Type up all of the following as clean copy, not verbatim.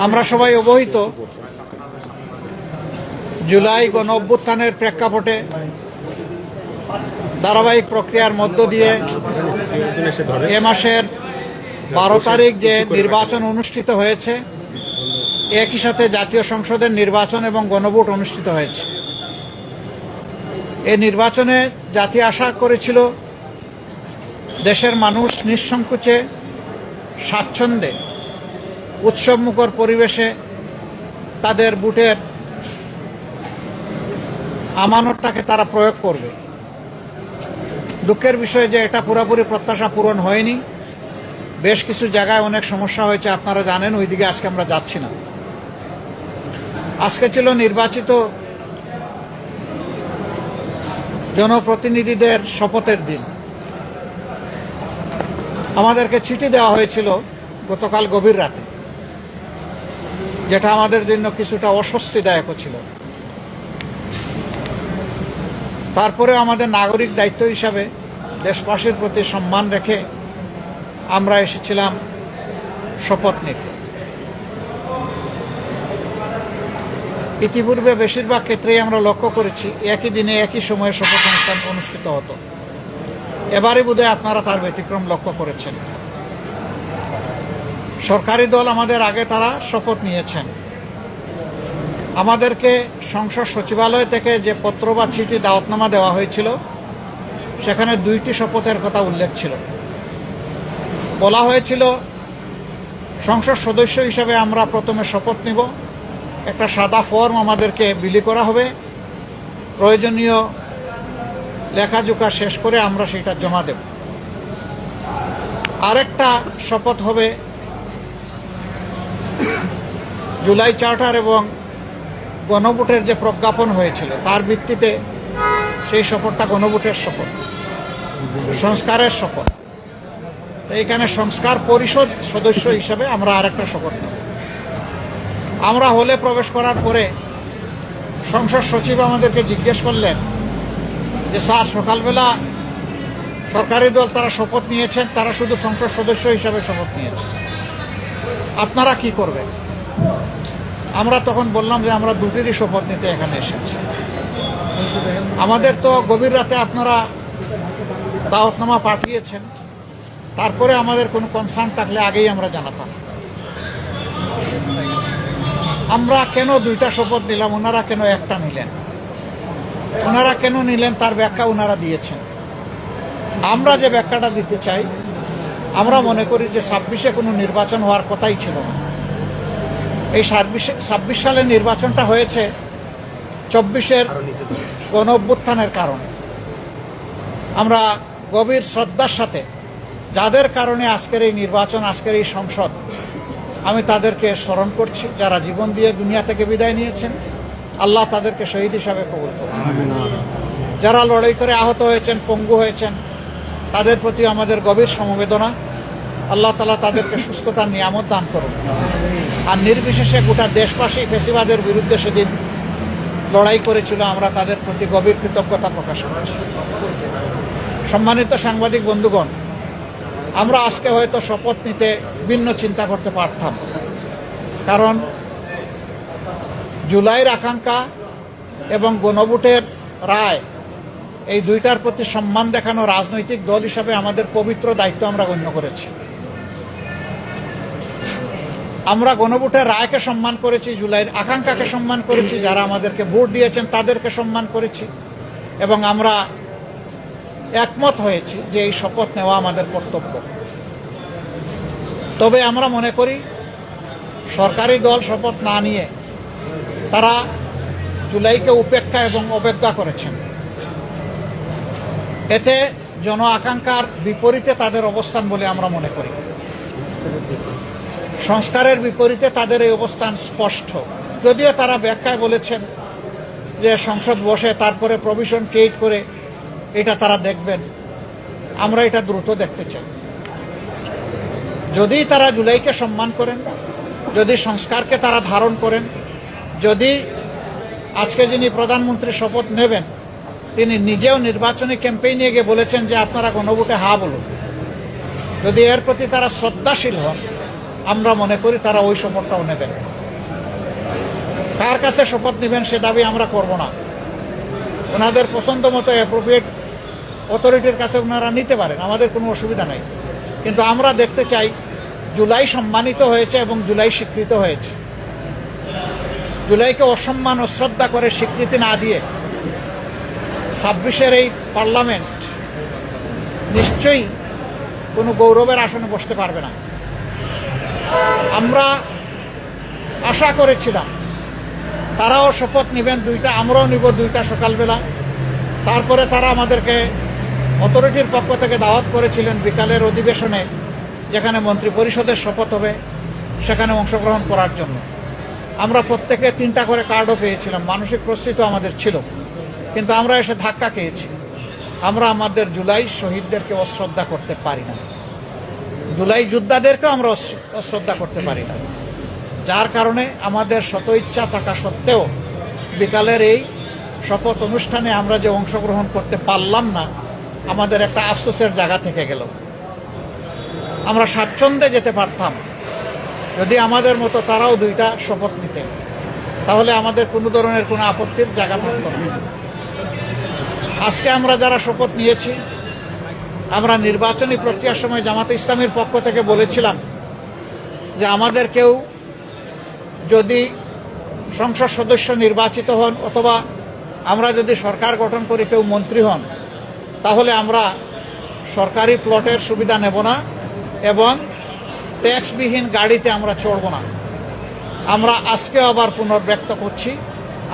আমরা সবাই অবহিত, জুলাই গণ অভ্যুত্থানের প্রেক্ষাপটে ধারাবাহিক প্রক্রিয়ার মধ্য দিয়ে এ মাসের 12 তারিখ যে নির্বাচন অনুষ্ঠিত হয়েছে, একই সাথে জাতীয় সংসদের নির্বাচন এবং গণভোট অনুষ্ঠিত হয়েছে। এই নির্বাচনে জাতি আশা করেছিল দেশের মানুষ নিঃসংকোচে স্বাচ্ছন্দ্যে উৎসবমুখর পরিবেশে তাদের ভোটের আমানতটাকে তারা প্রয়োগ করবে। দুঃখের বিষয় যে এটা পুরোপুরি প্রত্যাশা পূরণ হয়নি। বেশ কিছু জায়গায় অনেক সমস্যা হয়েছে, আপনারা জানেন, ওইদিকে আজকে আমরা যাচ্ছি না। আজকে ছিল নির্বাচিত জনপ্রতিনিধিদের শপথের দিন। আমাদেরকে চিঠি দেওয়া হয়েছিল গতকাল গভীর রাতে, যেটা আমাদের জন্য কিছুটা অস্বস্তিদায়ক ছিল। তারপরে আমাদের নাগরিক দায়িত্ব হিসাবে দেশবাসীর প্রতি সম্মান রেখে আমরা এসেছিলাম শপথ নিতে। ইতিপূর্বে বেশিরভাগ ক্ষেত্রেই আমরা লক্ষ্য করেছি একই দিনে একই সময়ে শপথ অনুষ্ঠান অনুষ্ঠিত হতো। এবারে বোধহয় আপনারা তার ব্যতিক্রম লক্ষ্য করেছেন। সরকারি দল আমাদের আগে তারা শপথ নিয়েছেন। আমাদেরকে সংসদ সচিবালয় থেকে যে পত্র বা চিঠি দাওয়াতনামা দেওয়া হয়েছিল, সেখানে 2টি শপথের কথা উল্লেখ ছিল। বলা হয়েছিল সংসদ সদস্য হিসেবে আমরা প্রথমে শপথ নিব, একটা সাদা ফর্ম আমাদেরকে বিলি করা হবে, প্রয়োজনীয় লেখাজোখা শেষ করে আমরা সেটা জমা দেব। আরেকটা শপথ হবে জুলাই চার্টার এবং গণভোটের যে প্রজ্ঞাপন হয়েছিল তার ভিত্তিতে সেই শপথটা গণভোটের শপথ, সংস্কারের শপথ। এইখানে সংস্কার পরিষদ সদস্য হিসাবে আমরা আরেকটা শপথ নেব। আমরা হলে প্রবেশ করার পরে সংসদ সচিব আমাদেরকে জিজ্ঞেস করলেন যে স্যার, সকালবেলা সরকারি দল তারা শপথ নিয়েছেন, তারা শুধু সংসদ সদস্য হিসাবে শপথ নিয়েছেন, আপনারা কি করবেন? আমরা তখন বললাম যে আমরা 2টিরই শপথ নিতে এখানে এসেছি। আমাদের তো গভীর রাতে আপনারা দাওয়াতনামা পাঠিয়েছেন, তারপরে আমাদের কোনো কনসার্ন থাকলে আগেই আমরা জানাতাম। আমরা কেন 2টা শপথ নিলাম, ওনারা কেন একটা নিলেন? ওনারা কেন নিলেন তার ব্যাখ্যা ওনারা দিয়েছেন। আমরা যে ব্যাখ্যাটা দিতে চাই, আমরা মনে করি যে 26-এ কোনো নির্বাচন হওয়ার কথাই ছিল না। এই 26 সালের নির্বাচনটা হয়েছে 24-এর গণ অভ্যুত্থানের কারণে। আমরা গভীর শ্রদ্ধার সাথে যাদের কারণে আজকের এই নির্বাচন, আজকের এই সংসদ, আমি তাদেরকে স্মরণ করছি, যারা জীবন দিয়ে দুনিয়া থেকে বিদায় নিয়েছেন। আল্লাহ তাদেরকে শহীদ হিসাবে কবুল করুন। যারা লড়াই করে আহত হয়েছেন, পঙ্গু হয়েছেন, তাদের প্রতি আমাদের গভীর সমবেদনা। আল্লাহ তাআলা তাদেরকে সুস্থতার নিয়ামত দান করুন। আর নির্বিশেষে গোটা দেশবাসী ফ্যাসিবাদের বিরুদ্ধে সেদিন লড়াই করেছিল, আমরা তাদের প্রতি গভীর কৃতজ্ঞতা প্রকাশ করছি। সম্মানিত সাংবাদিক বন্ধুগণ, আমরা আজকে হয়তো শপথ নিতে ভিন্ন চিন্তা করতে পারতাম, কারণ জুলাইয়ের আকাঙ্ক্ষা এবং গণভোটের রায়, এই 2টার প্রতি সম্মান দেখানো রাজনৈতিক দল হিসাবে আমাদের পবিত্র দায়িত্ব আমরা গণ্য করেছি। আমরা গণভোটের রায়কে সম্মান করেছি, জুলাইয়ের আকাঙ্ক্ষাকে সম্মান করেছি, যারা আমাদেরকে ভোট দিয়েছেন তাদেরকে সম্মান করেছি, এবং আমরা একমত হয়েছি যে এই শপথ নেওয়া আমাদের কর্তব্য। তবে আমরা মনে করি সরকারি দল শপথ না নিয়ে তারা জুলাইকে উপেক্ষা এবং অবজ্ঞা করেছেন। এতে জন আকাঙ্ক্ষার বিপরীতে তাদের অবস্থান বলে আমরা মনে করি। সংস্কারের বিপরীতে তাদের এই অবস্থান স্পষ্ট। যদিও তারা ব্যাখ্যায় বলেছেন যে সংসদ বসে তারপরে প্রভিশন ক্রিয়েট করে এটা তারা দেখবেন, আমরা এটা দ্রুত দেখতে চাই। যদি তারা জুলাইকে সম্মান করেন, যদি সংস্কারকে তারা ধারণ করেন, যদি আজকে যিনি প্রধানমন্ত্রী শপথ নেবেন তিনি নিজেও নির্বাচনী ক্যাম্পেইনে গিয়ে বলেছেন যে আপনারা গণভোটে হা বলুন, যদি এর প্রতি তারা শ্রদ্ধাশীল হন, আমরা মনে করি তারা ওই শপথটাও নেবেন। কার কাছে শপথ নেবেন সে দাবি আমরা করব না। ওনাদের পছন্দ মতো অ্যাপ্রোপ্রিয়েট অথরিটির কাছে ওনারা নিতে পারেন, আমাদের কোনো অসুবিধা নেই। কিন্তু আমরা দেখতে চাই জুলাই সম্মানিত হয়েছে এবং জুলাই স্বীকৃত হয়েছে। জুলাইকে অসম্মান অশ্রদ্ধা করে স্বীকৃতি না দিয়ে 26-এর এই পার্লামেন্ট নিশ্চয়ই কোনো গৌরবের আসনে বসতে পারবে না। আমরা আশা করেছিলাম তারাও শপথ নেবেন দুইটা, আমরাও নিব দুইটা সকালবেলা। তারপরে তারা আমাদেরকে অথরিটির পক্ষ থেকে দাওয়াত করেছিলেন বিকালের অধিবেশনে, যেখানে মন্ত্রী পরিষদের শপথ হবে, সেখানে অংশগ্রহণ করার জন্য। আমরা প্রত্যেকে 3টা করে কার্ডও পেয়েছিলাম, মানসিক প্রস্তুতি আমাদের ছিল, কিন্তু আমরা এসে ধাক্কা খেয়েছি। আমরা আমাদের জুলাই শহীদদেরকে অশ্রদ্ধা করতে পারি না, জুলাই যোদ্ধাদেরকেও আমরা অশ্রদ্ধা করতে পারি না, যার কারণে আমাদের শত ইচ্ছা থাকা সত্ত্বেও বিকালের এই শপথ অনুষ্ঠানে আমরা যে অংশগ্রহণ করতে পারলাম না, আমাদের একটা আফসোসের জায়গা থেকে গেল। আমরা স্বাচ্ছন্দ্যে যেতে পারতাম যদি আমাদের মতো তারাও 2টা শপথ নিতেন, তাহলে আমাদের কোনো ধরনের কোনো আপত্তির জায়গা থাকতো না। আজকে আমরা যারা শপথ নিয়েছি, আমরা নির্বাচনী প্রক্রিয়ার সময় জামাতে ইসলামীর পক্ষ থেকে বলেছিলাম যে আমাদের কেউ যদি সংসদ সদস্য নির্বাচিত হন অথবা আমরা যদি সরকার গঠন করি কেউ মন্ত্রী হন, তাহলে আমরা সরকারি প্লটের সুবিধা নেব না এবং ট্যাক্সবিহীন গাড়িতে আমরা চড়ব না। আমরা আজকে আবার পুনর্ব্যক্ত করছি,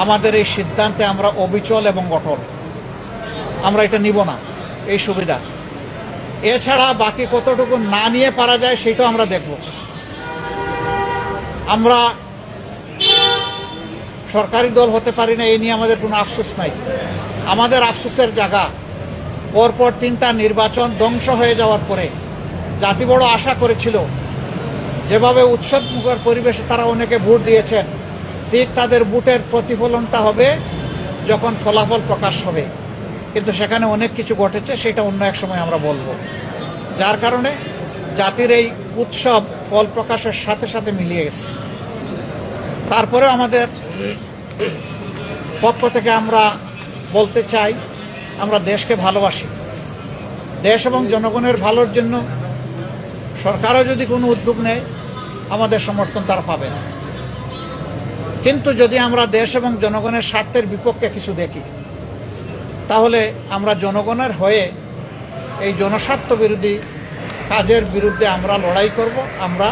আমাদের এই সিদ্ধান্তে আমরা অবিচল এবং অটল। আমরা এটা নিব না এই সুবিধা। এছাড়া বাকি কতটুকু না নিয়ে পারা যায় সেটাও আমরা দেখব। আমরা সরকারি দল হতে পারি না, এই নিয়ে আমাদের কোনো আফসোস নাই। আমাদের আফসোসের জায়গা পরপর 3টা নির্বাচন ধ্বংস হয়ে যাওয়ার পরে জাতি বড় আশা করেছিল, যেভাবে উৎসবমুখর পরিবেশে তারা অনেকে ভোট দিয়েছেন, ঠিক তাদের ভোটের প্রতিফলনটা হবে যখন ফলাফল প্রকাশ হবে। কিন্তু সেখানে অনেক কিছু ঘটেছে, সেটা অন্য এক সময় আমরা বলবো। যার কারণে জাতির এই উৎসব ফল প্রকাশের সাথে সাথে মিলিয়ে গেছে। তারপরে আমাদের পক্ষ থেকে আমরা বলতে চাই, আমরা দেশকে ভালোবাসি। দেশ এবং জনগণের ভালোর জন্য সরকারও যদি কোনো উদ্যোগ নেয়, আমাদের সমর্থন তারা পাবে না। কিন্তু যদি আমরা দেশ এবং জনগণের স্বার্থের বিপক্ষে কিছু দেখি, তাহলে আমরা জনগণের হয়ে এই জনস্বার্থ বিরোধী কাজের বিরুদ্ধে আমরা লড়াই করব, আমরা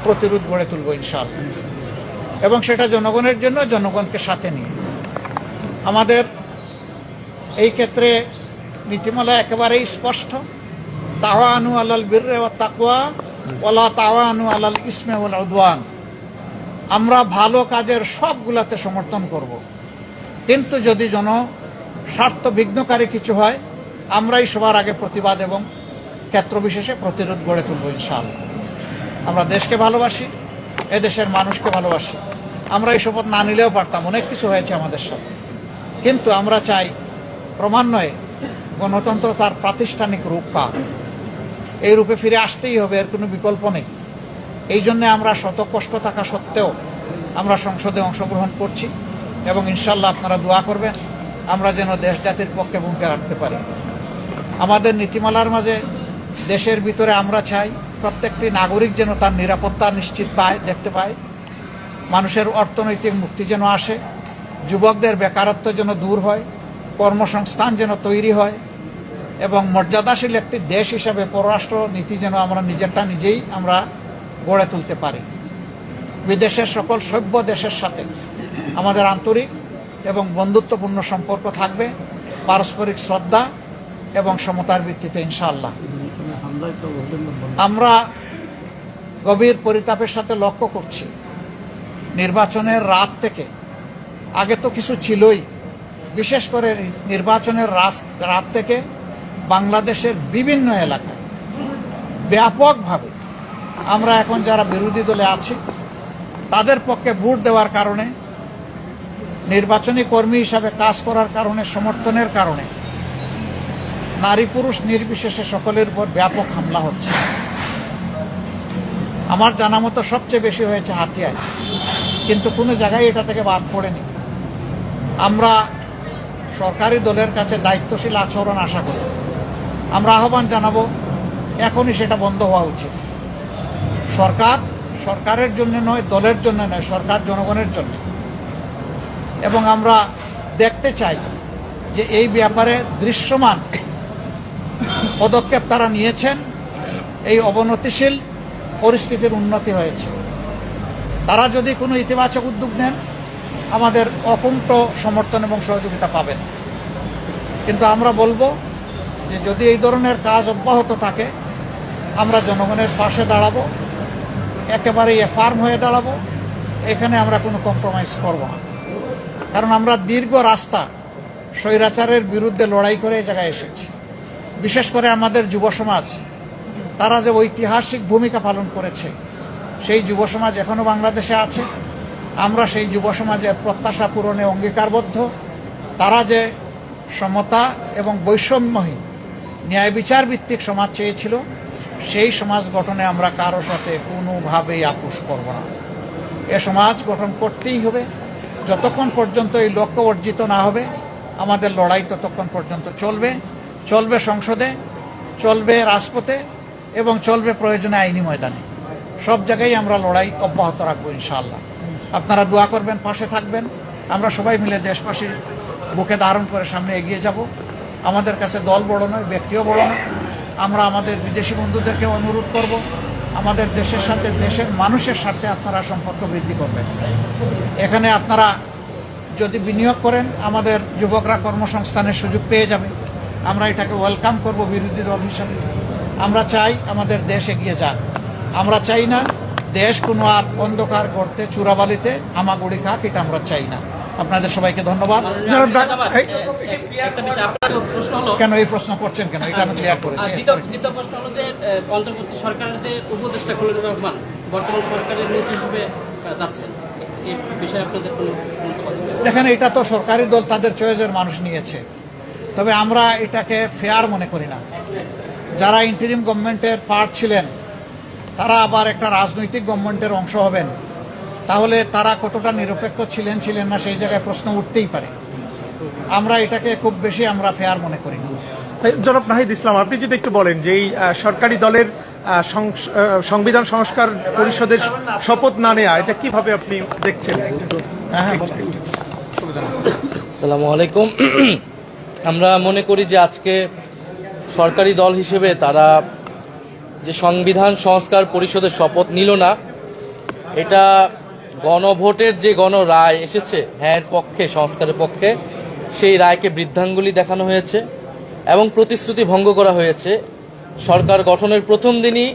প্রতিরোধ গড়ে তুলব ইনশাআল্লাহ। এবং সেটা জনগণের জন্য, জনগণকে সাথে নিয়ে। আমাদের এই ক্ষেত্রে নীতিমালা একেবারেই স্পষ্ট, তাওয়ানু আলাল বিররি ওয়াত তাকওয়া ওয়ালা তাওয়ানু আলাল ইসমি ওয়াল উদওয়ান। আমরা ভালো কাজের সবগুলাতে সমর্থন করব, কিন্তু যদি জনস্বার্থ বিঘ্নকারী কিছু হয়, আমরাই সবার আগে প্রতিবাদ এবং ক্ষেত্র বিশেষে প্রতিরোধ গড়ে তুলব ইনশাআল্লাহ। আমরা দেশকে ভালোবাসি, এদেশের মানুষকে ভালোবাসি। আমরা এই শপথ না নিলেও পারতাম, অনেক কিছু হয়েছে আমাদের সাথে, কিন্তু আমরা চাই ক্রমান্বয়ে গণতন্ত্র তার প্রাতিষ্ঠানিক রূপ পাক। এই রূপে ফিরে আসতেই হবে, এর কোনো বিকল্প নেই। এই জন্যে আমরা শত কষ্ট থাকা সত্ত্বেও আমরা সংসদে অংশগ্রহণ করছি এবং ইনশাল্লাহ আপনারা দোয়া করবেন আমরা যেন দেশ জাতির পক্ষে ভূমিকা রাখতে পারি। আমাদের নীতিমালার মাঝে দেশের ভিতরে আমরা চাই প্রত্যেকটি নাগরিক যেন তার নিরাপত্তা নিশ্চিত পায়, দেখতে পায়। মানুষের অর্থনৈতিক মুক্তি যেন আসে, যুবকদের বেকারত্ব যেন দূর হয়, কর্মসংস্থান যেন তৈরি হয় এবং মর্যাদাশীল একটি দেশ হিসাবে পররাষ্ট্র নীতি যেন আমরা নিজেরটা নিজেই আমরা গড়ে তুলতে পারি। বিদেশের সকল সভ্য দেশের সাথে আমাদের আন্তরিক এবং বন্ধুত্বপূর্ণ সম্পর্ক থাকবে, পারস্পরিক শ্রদ্ধা এবং সমতার ভিত্তিতে ইনশাআল্লাহ। আমরা গভীর পরিতাপের সাথে লক্ষ্য করছি, নির্বাচনের রাত থেকে, আগে তো কিছু ছিলই, বিশেষ করে নির্বাচনের রাত থেকে বাংলাদেশের বিভিন্ন এলাকায় ব্যাপকভাবে আমরা এখন যারা বিরোধী দলে আছি তাদের পক্ষে ভোট দেওয়ার কারণে, নির্বাচনী কর্মী হিসাবে কাজ করার কারণে, সমর্থনের কারণে নারী পুরুষ নির্বিশেষে সকলের উপর ব্যাপক হামলা হচ্ছে। আমার জানা মতো সবচেয়ে বেশি হয়েছে হাতিয়ায়, কিন্তু কোনো জায়গায় এটা থেকে বাদ পড়েনি। আমরা সরকারি দলের কাছে দায়িত্বশীল আচরণ আশা করি। আমরা আহ্বান জানাবো এখনই সেটা বন্ধ হওয়া উচিত। সরকারের জন্য নয়, দলের জন্য নয়, সরকার জনগণের জন্য। এবং আমরা দেখতে চাই যে এই ব্যাপারে দৃশ্যমান পদক্ষেপ তারা নিয়েছেন, এই অবনতিশীল পরিস্থিতির উন্নতি হয়েছে। তারা যদি কোনো ইতিবাচক উদ্যোগ নেন, আমাদের অকুণ্ঠ সমর্থন এবং সহযোগিতা পাবেন। কিন্তু আমরা বলবো যে যদি এই ধরনের কাজ অব্যাহত থাকে, আমরা জনগণের পাশে দাঁড়াবো, একেবারেই ফার্ম হয়ে দাঁড়াবো। এখানে আমরা কোনো কম্প্রোমাইজ করব না, কারণ আমরা দীর্ঘ রাস্তা স্বৈরাচারের বিরুদ্ধে লড়াই করে এই জায়গায় এসেছি। বিশেষ করে আমাদের যুব সমাজ, তারা যে ঐতিহাসিক ভূমিকা পালন করেছে, সেই যুব সমাজ এখনও বাংলাদেশে আছে। আমরা সেই যুব সমাজের প্রত্যাশা পূরণে অঙ্গীকারবদ্ধ। তারা যে সমতা এবং বৈষম্যহীন ন্যায় বিচার ভিত্তিক সমাজ চেয়েছিল, সেই সমাজ গঠনে আমরা কারো সাথে কোনোভাবেই আপোষ করব না। এ সমাজ গঠন করতেই হবে। যতক্ষণ পর্যন্ত এই লক্ষ্য অর্জিত না হবে, আমাদের লড়াই ততক্ষণ পর্যন্ত চলবে সংসদে, চলবে রাজপথে এবং চলবে প্রয়োজনে আইনি ময়দানে। সব জায়গায় আমরা লড়াই অব্যাহত রাখবো ইনশাআল্লাহ। আপনারা দোয়া করবেন, পাশে থাকবেন। আমরা সবাই মিলে দেশবাসীর বুকে ধারণ করে সামনে এগিয়ে যাব। আমাদের কাছে দল বড় নয়, ব্যক্তিও বড় নয়। আমরা আমাদের বিদেশি বন্ধুদেরকে অনুরোধ করব, আমাদের দেশের সাথে, দেশের মানুষের সাথে আপনারা সম্পর্ক বৃদ্ধি করবেন। এখানে আপনারা যদি বিনিয়োগ করেন, আমাদের যুবকরা কর্মসংস্থানের সুযোগ পেয়ে যাবে। আমরা এটাকে ওয়েলকাম করব বিরোধী দল হিসাবে। আমরা চাই আমাদের দেশ এগিয়ে যাক। আমরা চাই না দেশ কোনো আর অন্ধকার গর্তে, চূড়াবালিতে হামাগুড়ি খাক, এটা আমরা চাই না। আপনাদের সবাইকে ধন্যবাদ। কেন এই প্রশ্ন করছেন কেন? এটা আমি ক্লিয়ার করেছি। দ্বিতীয় প্রশ্ন হলো যে অন্তর্বর্তী সরকারের যে উপদেষ্টা খলিলুর রহমান বর্তমান সরকারের নীতি হিসেবে যাচ্ছেন, এই বিষয়ে আপনাদের কোনো মন্তব্য আছে? দেখেন, এটা তো সরকারি দল তাদের চয়েসের মানুষ নিয়েছে, তবে আমরা এটাকে ফেয়ার মনে করি না। যারা ইন্টারিম গভর্নমেন্টের পার্ট ছিলেন, তারা আবার একটা রাজনৈতিক গভর্নমেন্টের অংশ হবেন, তাহলে তারা কতটা নিরপেক্ষ ছিলেন না, সেই জায়গায় প্রশ্ন উঠতেই পারে। আমরা এটাকে খুব বেশি আমরা ফেয়ার মনে করি না। জনাব নাহিদ ইসলাম, আপনি যদি একটু বলেন যে এই সরকারি দলের সংবিধান সংস্কার পরিষদের শপথ না নেওয়া, এটা কিভাবে আপনি দেখছেন? আসসালামু আলাইকুম। আমরা মনে করি যে আজকে সরকারি দল হিসেবে তারা যে সংবিধান সংস্কার পরিষদের শপথ নিল না, এটা গণভোটের যে গণরায় এসেছে হ্যাঁ পক্ষে, সংস্কারের পক্ষে, সেই রায়কে বৃদ্ধাঙ্গুলি দেখানো হয়েছে এবং প্রতিশ্রুতি ভঙ্গ করা হয়েছে। সরকার গঠনের প্রথম দিনই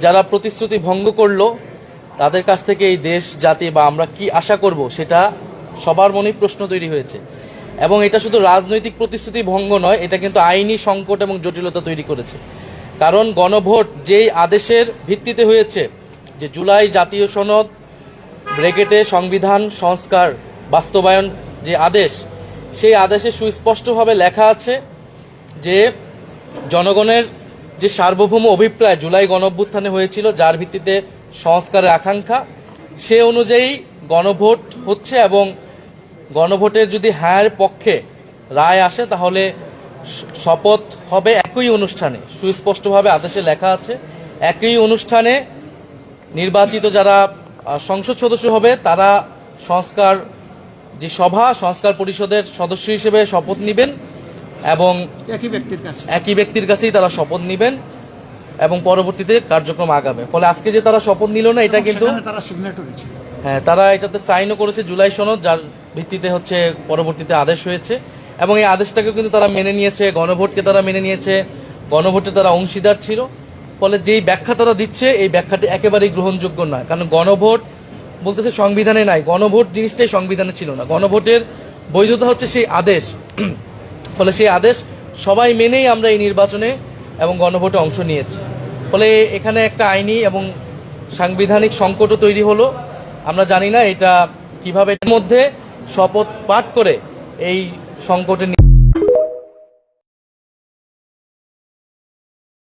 যারা প্রতিশ্রুতি ভঙ্গ করলো, তাদের কাছ থেকে এই দেশ জাতি বা আমরা কি আশা করব, সেটা সবার মনেই প্রশ্ন তৈরি হয়েছে। এবং এটা শুধু রাজনৈতিক প্রতিশ্রুতি ভঙ্গ নয়, এটা কিন্তু আইনি সংকট এবং জটিলতা তৈরি করেছে। কারণ গণভোট যেই আদেশের ভিত্তিতে হয়েছে, যে জুলাই জাতীয় সনদ ব্র্যাকেটে সংবিধান সংস্কার বাস্তবায়ন যে আদেশ, সেই আদেশে সুস্পষ্টভাবে লেখা আছে যে জনগণের যে সার্বভৌম অভিপ্রায় জুলাই গণঅভ্যুত্থানে হয়েছিল, যার ভিত্তিতে সংস্কারের আকাঙ্ক্ষা, সে অনুযায়ী গণভোট হচ্ছে এবং গণভোটের যদি হ্যাঁর পক্ষে রায় আসে, তাহলে শপথ হবে একই অনুষ্ঠানে। সুস্পষ্টভাবে আদেশে লেখা আছে একই অনুষ্ঠানে নির্বাচিত যারা সংসদ সদস্য হবে, তারা সংস্কার যে সভা, সংস্কার পরিষদের সদস্য হিসেবে শপথ নেবেন এবং একই ব্যক্তির কাছেই তারা শপথ নেবেন এবং পরবর্তীতে কার্যক্রম আগাবে। ফলে আজকে যে তারা শপথ নিল না, এটা কিন্তু হ্যাঁ, তারা এটাতে সাইনও করেছে জুলাই সনদ, যার ভিত্তিতে হচ্ছে পরবর্তীতে আদেশ হয়েছে এবং এই আদেশটাকে কিন্তু তারা মেনে নিয়েছে, গণভোটকে তারা মেনে নিয়েছে, গণভোটে তারা অংশীদার ছিল। ফলে যেই ব্যাখ্যা তারা দিচ্ছে, এই ব্যাখ্যাটি একেবারেই গ্রহণযোগ্য নয়। কারণ গণভোট বলতেছে সংবিধানে নাই, গণভোট জিনিসটাই সংবিধানে ছিল না। গণভোটের বৈধতা হচ্ছে সেই আদেশ। ফলে সেই আদেশ সবাই মেনেই আমরা এই নির্বাচনে এবং গণভোটে অংশ নিয়েছি। ফলে এখানে একটা আইনি এবং সাংবিধানিক সংকটও তৈরি হলো। আমরা জানি না এটা কিভাবে, এর মধ্যে শপথ পাঠ করে এই সংকটে